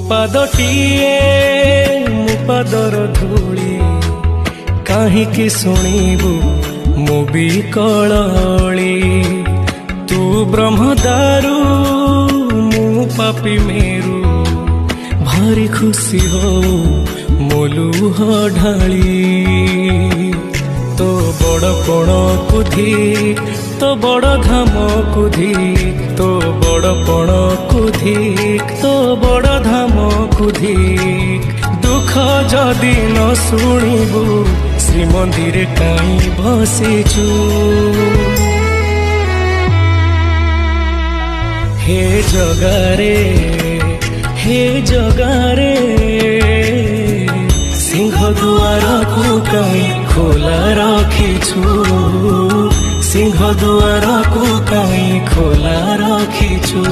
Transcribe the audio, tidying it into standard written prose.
ପାଦଟିଏ ମୋ ପାଦର ଧୂଳି କାହିଁକି ଶୁଣିବୁ ମୋ ବିକଳଳି ତୁ ବ୍ରହ୍ମଦାରୁ ମୁଁ ପାପି ମେରୁ ଭାରି ଖୁସି ହଉ ମୋ ଲୁହ ଢାଳି तो बड़ पण कुधी तो बड़ धाम कुधी तो बड़ पण कुधी तो बड़ धाम कुधी दुख जदि न शुणु श्रीमंदिर काई बसिचु हे जगारे सिंह दुआर को कहीं खोला रखिछु सिंह दुआर को कहीं खोला रखिछु।